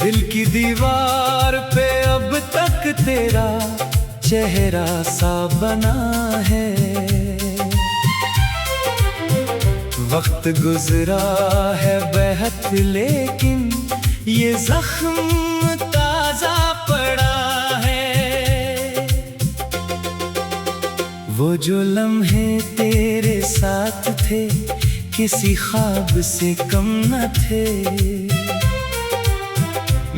दिल की दीवार पे अब तक तेरा चेहरा सा बना है। वक्त गुजरा है बेहद लेकिन ये जख्म ताजा पड़ा है। वो जो लम्हे तेरे साथ थे किसी ख्वाब से कम न थे।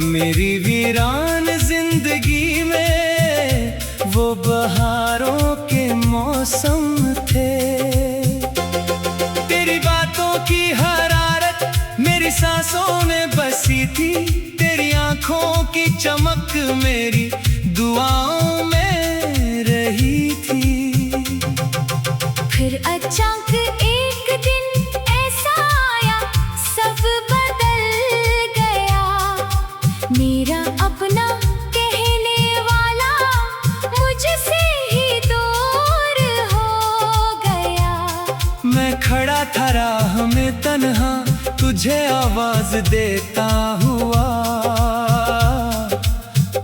मेरी वीरान जिंदगी में वो बहारों के मौसम थे। तेरी बातों की हरारत मेरी सांसों में बसी थी। तेरी आंखों की चमक मेरी दुआओं में रही थी। फिर अचानक एक दिन ऐसा आया सब बदल गया। मेरा अपना कहने वाला मुझसे ही दूर हो गया। मैं खड़ा था राह में तन्हा तुझे आवाज देता हुआ,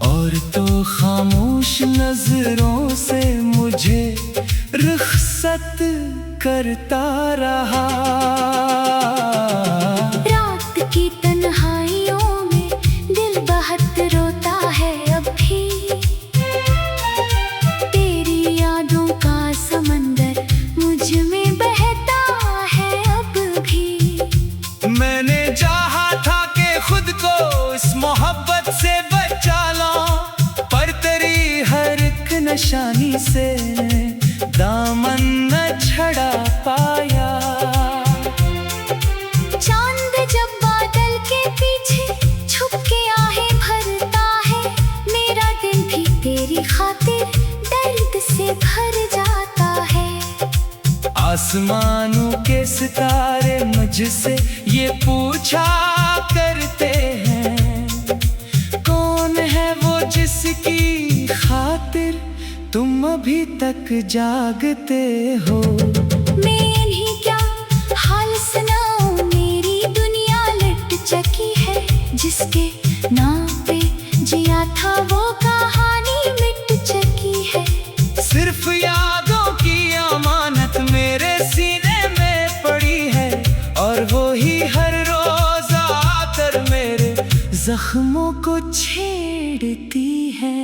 और तो खामोश नजरों से मुझे रुखसत करता रहा। रात की तन्हाइयों में दिल बहुत रोता है अब भी। तेरी यादों का समंदर मुझ में बहता है अब भी। मैंने चाहा था कि खुद को इस मोहब्बत से बचा लूं, पर तेरी हर एक निशानी से दामन न छड़ा पाया। चांद जब बादल के पीछे छुप के आहें भरता है, मेरा दिल भी तेरी खातिर दर्द से भर जाता है। आसमानों के सितारे मुझसे ये पूछा करते हैं, कौन है वो जिसकी खातिर तुम अभी तक जागते हो। मैं इन्हीं क्या हाल सुनाऊं, मेरी दुनिया लट चकी है। जिसके नाम पे जिया था वो कहानी मिट चकी है। सिर्फ यादों की अमानत मेरे सीने में पड़ी है, और वो ही हर रोज आकर मेरे जख्मों को छेड़ती है।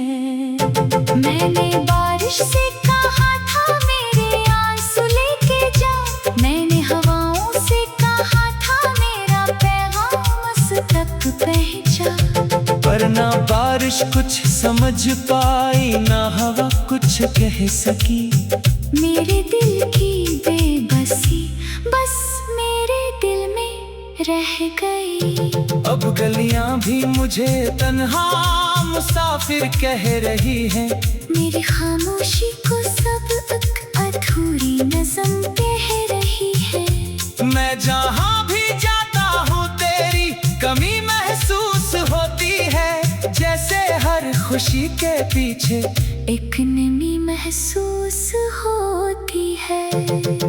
मैंने बारिश से कहा था मेरे आंसू लेके जा। मैंने हवाओं से कहा था मेरा पैगाम उस तक पहुंचा। पर ना बारिश कुछ समझ पाई, ना हवा कुछ कह सकी। मेरे दिल की बेबसी बस मेरे दिल में रह गई। अब गलियां भी मुझे तन्हा मुसाफिर कह रही हैं। मेरी खामोशी को सब एक अधूरी नज़म कह रही है। मैं जहां भी जाता हूँ तेरी कमी महसूस होती है। जैसे हर खुशी के पीछे एक नमी महसूस होती है।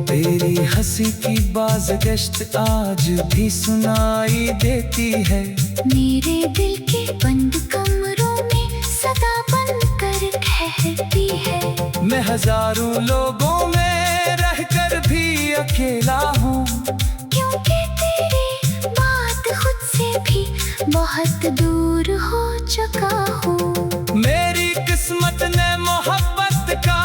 तेरी हंसी की बाज़गश्त आज भी सुनाई देती है। मेरे दिल के बंद कमरों में सदा बन कर कहती है। मैं हजारों लोगों में रहकर भी अकेला हूँ, क्योंकि तेरी बात खुद से भी बहुत दूर हो चुका हूँ। मेरी किस्मत ने मोहब्बत का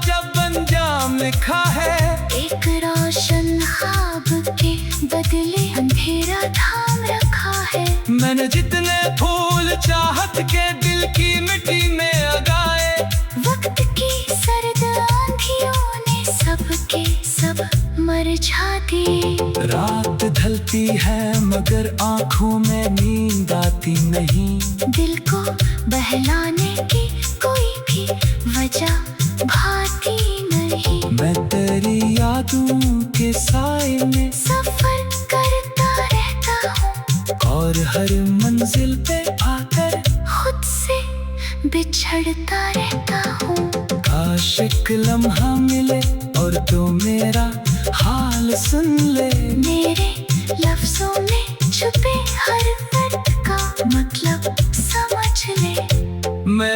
जब अंजाम लिखा है। एक रोशन ख्वाब के बदले अंधेरा थाम रखा है। मैंने जितने फूल चाहत के दिल की मिट्टी में उगाए, वक्त की सर्द आंधियों ने सबके सब मरझा दिए। रात ढलती है मगर आंखों में नींद आती नहीं। दिल को बहलाने की कोई भी वजह भाती नहीं। मैं तेरी यादों के साए में सफर करता रहता हूँ, और हर मंजिल पे आकर खुद से बिछड़ता रहता हूँ। काश एक लम्हा मिले और तो मेरा हाल सुन ले। मेरे लफ्जों में छुपे हर वर्ड का मतलब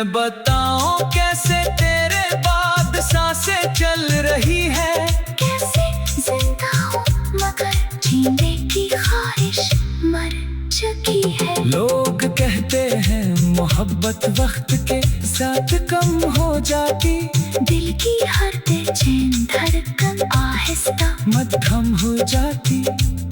मैं बताऊं कैसे तेरे बाद सांसें चल रही है। कैसे जिंदा हूँ मगर जीने की ख्वाहिश मर चुकी है। लोग कहते हैं मोहब्बत वक्त के साथ कम हो जाती, दिल की हर बेचैन धड़कन आहिस्ता मध्यम हो जाती।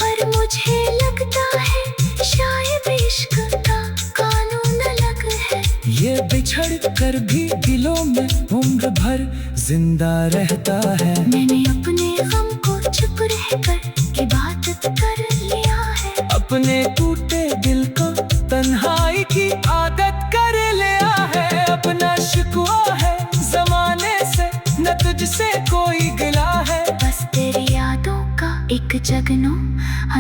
पर मुझे लगता है शायद इश्क का कानून अलग है। ये बिछड़ कर भी दिलों में उम्र भर जिंदा रहता है। मैंने अपने गम को चुप रहकर इबादत कर लिया है। अपने टूटे दिल को तन्हाई की आदत कर लिया है। अपना शिकवा है जमाने से न तुझसे कोई गिला है। बस तेरी यादों का एक जगनू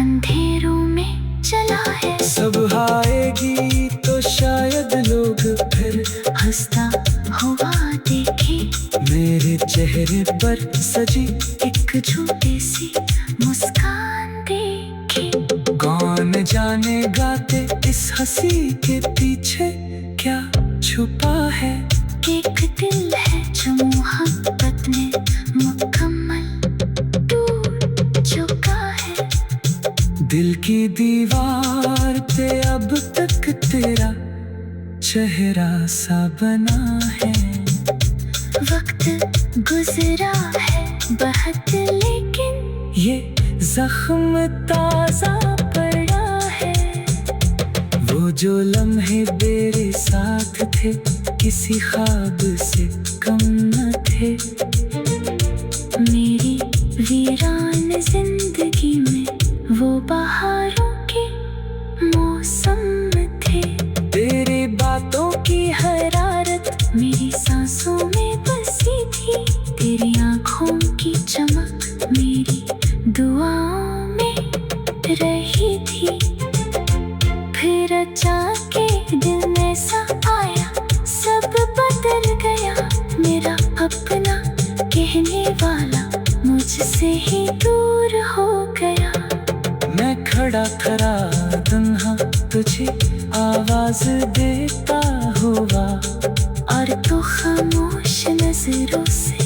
अंधेरों में चला है। सुबह आएगी तो शायद लोग फिर हंसता हुआ देखे मेरे चेहरे पर सजी एक झूठी सी मुस्कान देखे। कौन जाने गाते इस हंसी के पीछे क्या छुपा है। एक दिल है जो मोहब्बत में मुकम्मल टूट चुका है। दिल की दीवार पे अब तक तेरा चेहरा सा बना है। वक्त गुजरा है बहुत लेकिन ये जख्म ताजा पड़ा है। वो जो लम्हे तेरे साथ थे किसी ख्वाब से कम न थे। मेरी वीरान जिंदगी में वो बहारों के मौसम थे। तेरी बातों की हरारत मेरी सांसों में बसी थी। तेरी आँखों की चमक मेरी दुआओं में रही थी। फिर अचानक दिल में सा आया सब बदल गया। मेरा अपना कहने वाला मुझसे ही दूर हो गया। मैं खड़ा खड़ा तन्हा तुझे आवाज देता हुआ और तो खामोश नजरों से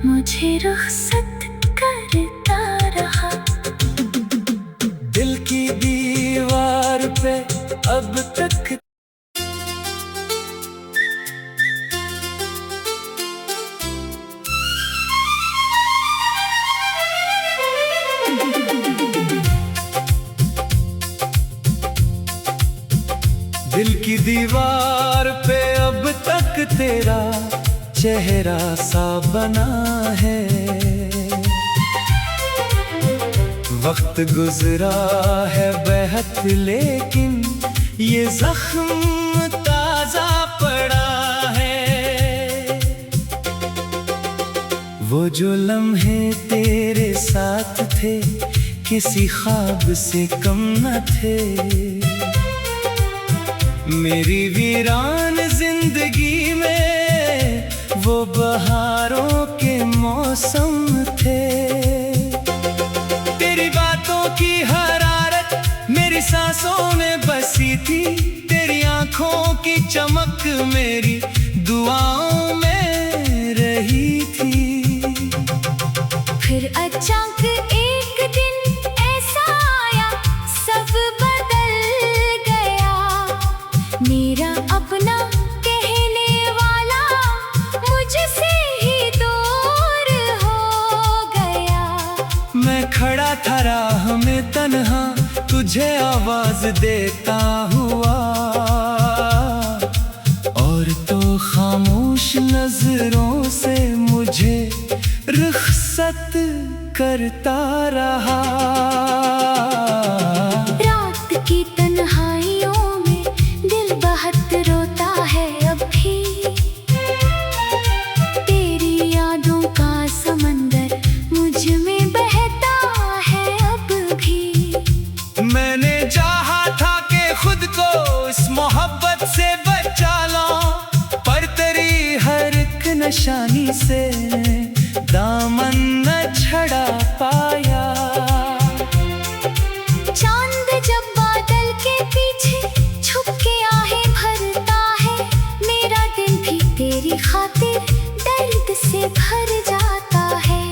मुझे रुखसत करता रहा। दिल की दीवार पे अब तक दिल की दीवार पे अब तक तेरा चेहरा सा बना है। वक्त गुजरा है बेहद लेकिन ये जख्म ताजा पड़ा है। वो जो लम्हे तेरे साथ थे किसी ख्वाब से कम न थे। मेरी वीरान जिंदगी में वो बहारों के मौसम थे। तेरी बातों की हरारत मेरी सांसों में बसी थी। तेरी आँखों की चमक मेरी दुआओं में रही थी। फिर अचानक एक दिन ऐसा आया सब बदल गया। मेरा अपना कहने वाला मुझसे ही दूर हो गया। मैं खड़ा था राह में तन्हा तुझे आवाज देता हुआ और तो खामोश नजरों से मुझे रुखसत करता रहा। रात की तन्हाइयों में दिल बहुत रोता है अब भी। तेरी यादों का समंदर मुझ में बहता है अब भी। मैंने चाहा था कि खुद को इस मोहब्बत से बचा लूं, पर तेरी हर एक निशानी से दामन न छड़ा पाया। चांद जब बादल के पीछे छुप के आहें भरता है, मेरा दिल से भर जाता है।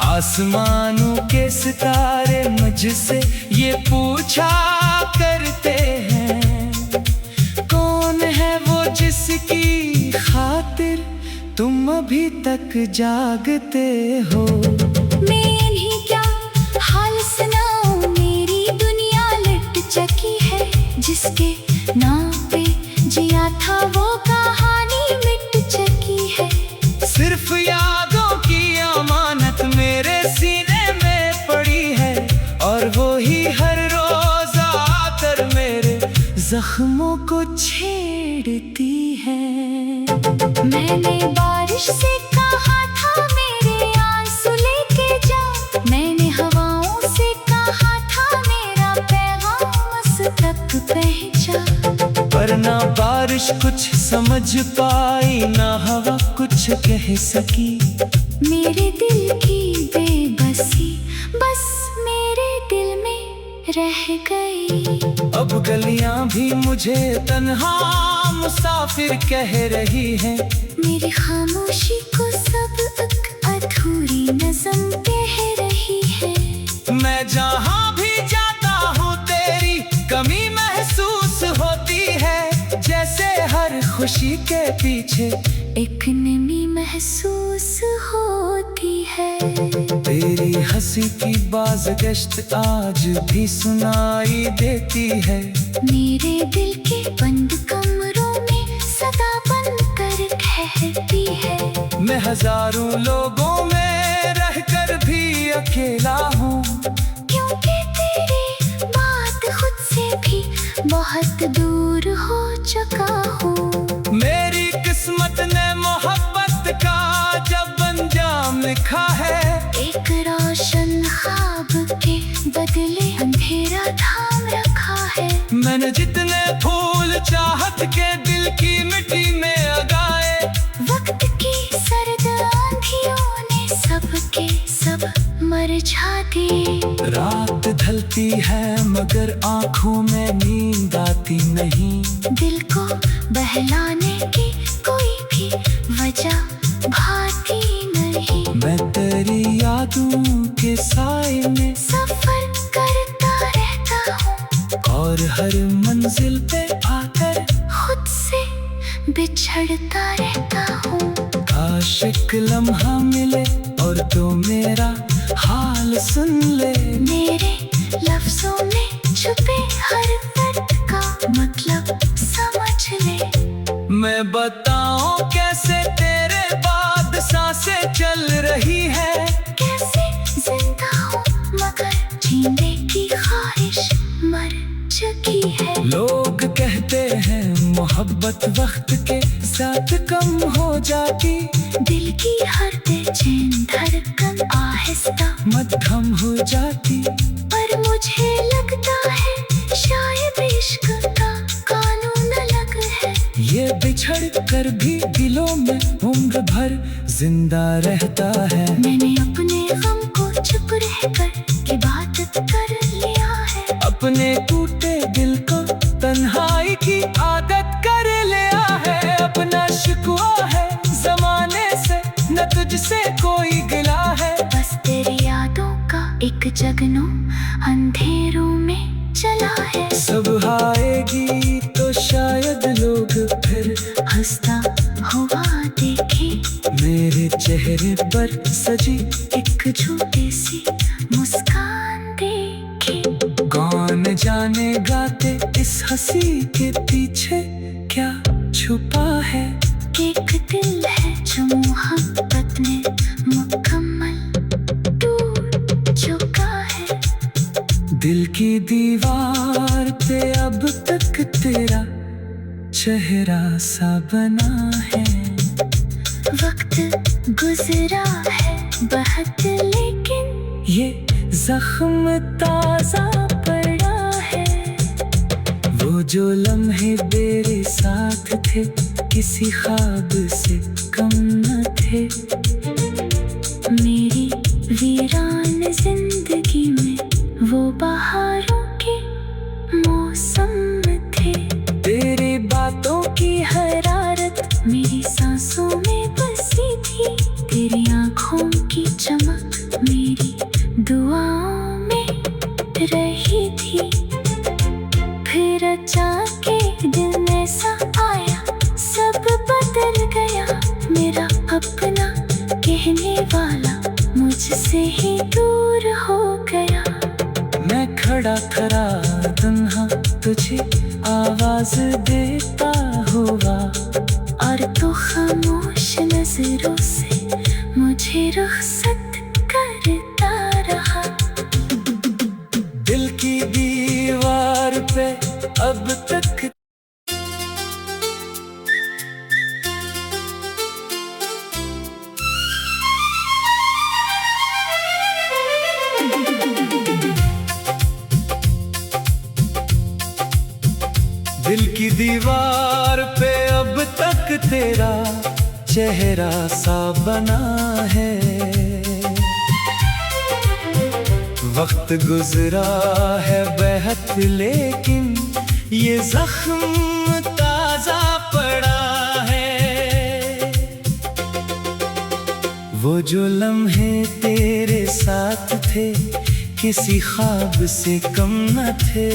आसमानों के सितारे मुझसे ये पूछा करते हैं, कौन है वो जिसकी खातिर तुम अभी तक जागते हो। मैं इन्हीं क्या हाल सुनाऊं, मेरी दुनिया लट चकी है। जिसके नाम पे जिया था वो कहानी मिट चकी है। सिर्फ यादों की अमानत मेरे सीने में पड़ी है, और वो ही हर रोज आकर मेरे जख्मों को छेड़ती है। मैंने बारिश से कहा था मेरे आंसू लेके जा, मैंने हवाओं से कहा था मेरा पैगाम उस तक पहुंचा। पर ना बारिश कुछ समझ पाई, ना हवा कुछ कह सकी। मेरे दिल की बेबसी बस मेरे दिल में रह गई। अब गलियां भी मुझे तन्हा मुसाफिर कह रही है। मेरी खामोशी को सब एक अधूरी नज़म कह रही है। मैं जहां भी जाता हूँ तेरी कमी महसूस होती है, जैसे हर खुशी के पीछे एक नमी महसूस होती है। तेरी हंसी की बाज़गश्त आज भी सुनाई देती है। मेरे दिल के बंद कमरों में सदा बन कर ठहरती है। मैं हजारों लोगों में रहकर भी अकेला हूँ, क्योंकि तेरी बात खुद से भी बहुत दूर हो चुका हूँ। मेरी किस्मत ने मोहब्बत का जब अंजाम लिखा है, एक रोशन ख्वाब के बदले अंधेरा थाम रखा है। मैंने जितने फूल चाहत के दिल की मिट्टी में उगाए, वक्त की सर्द आंधियों ने सबके सब मरझा दिए। रात ढलती है मगर आंखों में नींद आती नहीं। दिल को बहलाने की कोई भी वजह भाती नहीं। मैं तेरी यादों के साए में सफर करता रहता हूँ, और हर मंजिल पे आकर खुद से बिछड़ता रहता हूँ। काश एक लम्हा मिले और तो मेरा हाल सुन ले। मेरे लफ्जों में छुपे हर दर्द का मतलब समझ ले। मैं बताऊं कैसे तेरे बाद सांसें चल रही है। कैसे जिंदा हूँ मगर जीने की ख्वाहिश मर चुकी है। लोग कहते हैं मोहब्बत वक्त के साथ कम हो जाती, दिल की हर बेचैन धड़कन आहिस्ता मध्यम हो जाती। पर मुझे लगता है शायद इश्क का कानून अलग है। ये बिछड़ कर भी दिलों में उम्र भर जिंदा रहता है। मैंने अपने गम को चुप रहकर इबादत कर लिया है। अपने टूटे दिल को तन्हाई की आदत कर लिया है। अपना शिकवा है जमाने से, न तुझसे कोई गिला है। बस तेरी यादों का एक जगनू अंधेरों में चला है। सुबह आएगी तो शायद लोग फिर हंसता हुआ देखे मेरे चेहरे पर सजी एक झूठी सी मुस्कान देखे। कौन जाने गाते इस हंसी के पीछे क्या छुपा है। एक दिल है जो मोहब्बत में मुकम्मल टूट चुका है। दिल की दीवार पे अब तक तेरा चेहरा सा बना है। वक्त गुजरा है बहुत लेकिन ये जख्म ताजा पड़ा है। वो जो लम्हे मेरे साथ थे किसी ख्वाब से कम न थे। मेरी वीरान जिंदगी में वो बहारों के मौसम थे। तेरी बातों की हरारत मेरी सांसों में बसी थी। आवाज देता हुआ, और तो खामोश नजरों से मुझे रुखसत करता रहा। दिल की दीवार पे अब तक दिल की दीवार पे अब तक तेरा चेहरा सा बना है। वक्त गुजरा है बेहद लेकिन ये जख्म ताजा पड़ा है। वो जो लम्हे तेरे साथ थे किसी ख्वाब से कम न थे।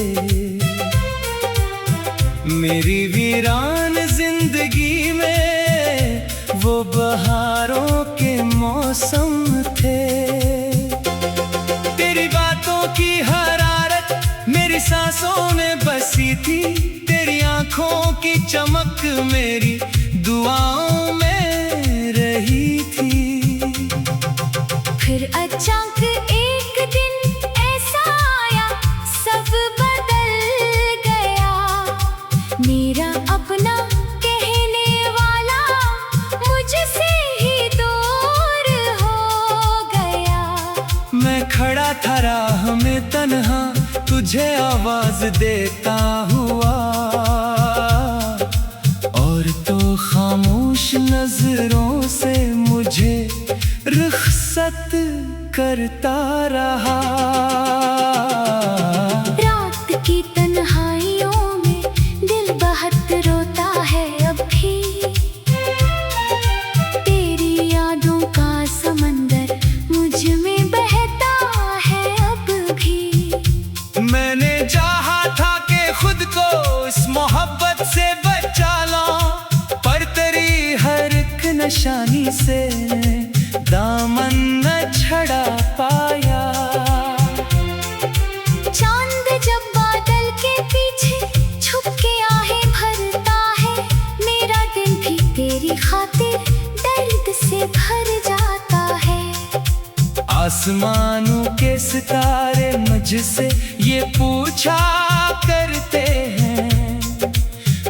मेरी वीरान जिंदगी में वो बहारों के मौसम थे। तेरी बातों की हरारत मेरी सांसों में बसी थी। तेरी आंखों की चमक मेरी दुआओं में रही थी। फिर अचानक एक दिन ऐसा आया, सब बदल गया। मेरा अपना कहने वाला मुझसे ही दूर हो गया। मैं खड़ा था राह में तन्हा, तुझे आवाज देता हुआ, और तो खामोश नजरों से मुझे रुखसत करता रहा। रात की तन्हाइयों में दिल बहुत रोता है अब भी। तेरी यादों का समंदर मुझ में बहता है अब भी। मैंने चाहा था कि खुद को इस मोहब्बत से बचा लूं, पर तेरी हर एक निशानी से दामन न छड़ा पाया। चांद जब बादल के पीछे छुप के आहें भरता है, मेरा दिल भी तेरी खातिर दर्द से भर जाता है। आसमानों के सितारे मुझसे ये पूछा करते हैं,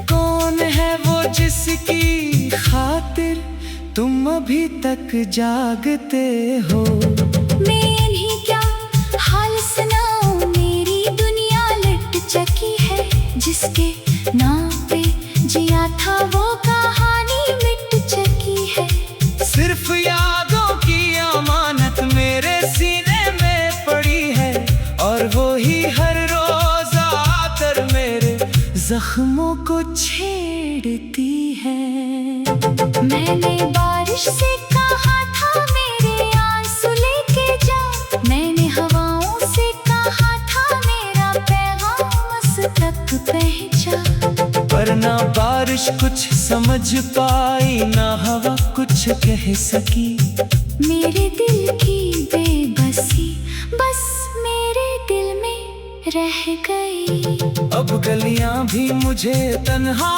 कौन है वो जिसकी खातिर तुम अभी तक जागते हो। मैं इन्हीं क्या हाल सुनाऊं, मेरी दुनिया लट चकी है। जिसके नाम पे जिया था वो कहानी मिट चकी है। सिर्फ यादों की अमानत मेरे सीने में पड़ी है, और वो ही हर रोज आकर मेरे जख्मों को छेड़ती है। मैंने बारिश से कहा था मेरे आंसू लेके जा। मैंने हवाओं से कहा था मेरा पैगाम उस तक पहुंचा। पर ना बारिश कुछ समझ पाई, ना हवा कुछ कह सकी। मेरे दिल की बेबसी बस मेरे दिल में रह गई। अब गलियां भी मुझे तन्हा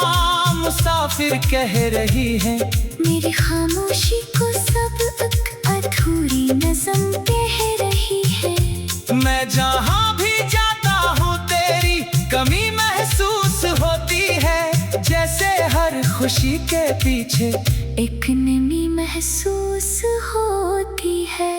मुसाफिर कह रही हैं। मेरी खामोशी को सब एक अधूरी नज़म कह रही है। मैं जहां भी जाता हूँ तेरी कमी महसूस होती है। जैसे हर खुशी के पीछे एक नमी महसूस होती है।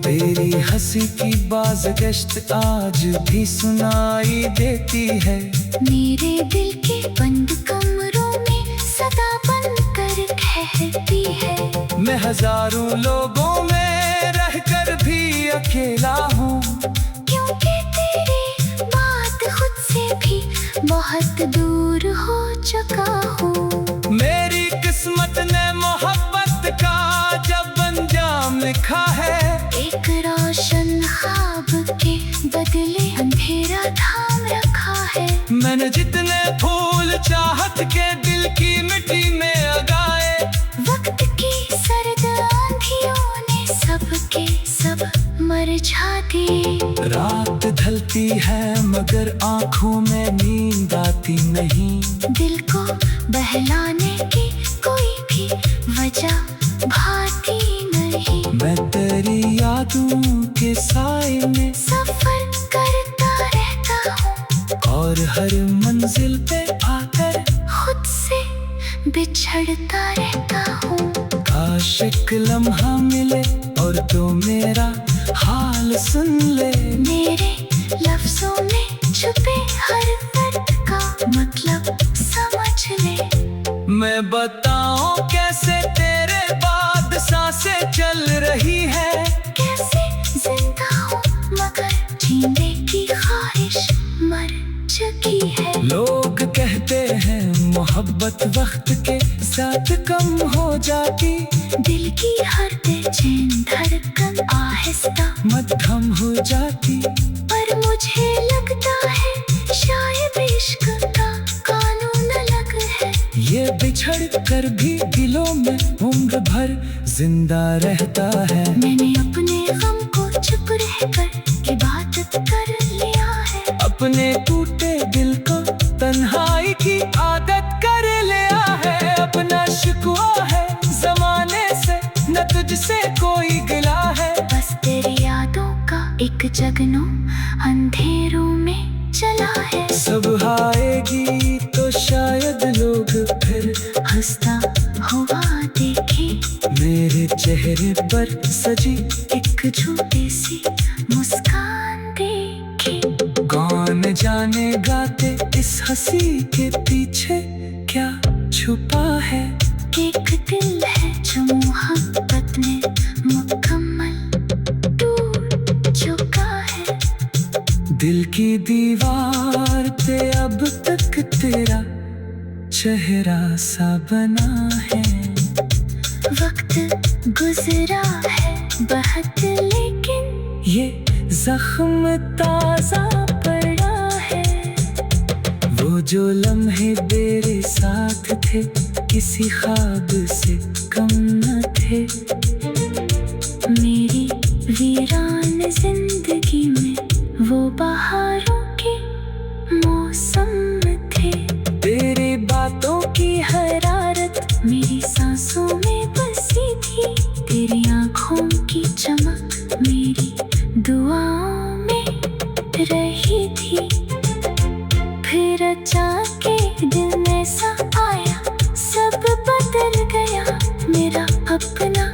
तेरी हंसी की बाज़गश्त आज भी सुनाई देती है। मेरे दिल के बंद कमरों में सदा बन कर ठहरती है। मैं हजारों लोगों में रहकर भी अकेला हूँ, क्योंकि तेरी बात खुद से भी बहुत दूर हो चुका हूँ। मेरी किस्मत ने मोहब्बत का जब अंजाम लिखा है। एक रोशन ख्वाब के बदले अंधेरा थाम रखा है। मैंने जितने फूल चाहत के दिल की मिट्टी में उगाए, वक्त की सर्द आंधियों ने सबके सब मरझा दिए। रात ढलती है मगर आंखों में नींद आती नहीं। दिल को बहलाने की कोई भी वजह भाती नहीं। मैं तेरी यादों के साए में सफर करता रहता हूँ और हर मंजिल पे आकर खुद से बिछड़ता रहता हूँ। काश एक लम्हा मिले और तो मेरा हाल सुन ले। मेरे लफ्जों में छुपे हर दर्द का मतलब समझ ले। मैं बताऊं कैसे तेरे बाद सांसें चल रही है। कैसे जिंदा हूँ मगर जीने की ख्वाहिश मर चुकी है। लोग कहते हैं मोहब्बत वक्त के साथ कम हो जाती। दिल की हर बेचैन धड़कन आहिस्ता मध्यम हो जाती। पर मुझे लगता है शायद इश्क का कानून अलग है। ये बिछड़ कर भी दिलों में उम्र भर जिंदा रहता है। मैंने अपने गम को चुप रहकर इबादत कर लिया है। अपने टूटे दिल को तन्हाई की आदत कर लिया है। अपना शिकवा है जमाने से न तुझसे कोई गिला है। बस तेरी यादों का एक जगनों अंधेरों में चला है। सुबह आएगी तो शायद लोग फिर हंसता हुआ देखे मेरे चेहरे पर सजी एक झूठी सी मुस्कान देखे। कौन जाने गाते इस हंसी के पीछे क्या छुपा है। एक दिल है जो मोहब्बत में मुकम्मल टूट चुका है। दिल की दीवार पे अब तक तेरा चेहरा सा बना है। वक्त गुजरा है बहुत लेकिन ये जख्म ताजा पड़ा है। वो जो लम्हे तेरे साथ थे किसी ख्वाब से कम न थे। मेरी वीरान जिंदगी में वो बहारों के मौसम थे। तेरी बातों की हरारत मेरी सांसों में बसी थी। तेरी आँखों की चमक मेरी दुआओं में रही थी। फिर अचाके दिल में सा आया सब बदल गया। मेरा अपना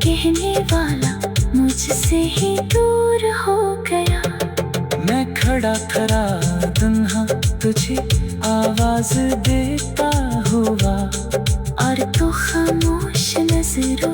कहने वाला मुझसे ही दूर हो गया। मैं खड़ा खड़ा तन्हा तुझे आवाज देता हुआ और तो खामोश नजरों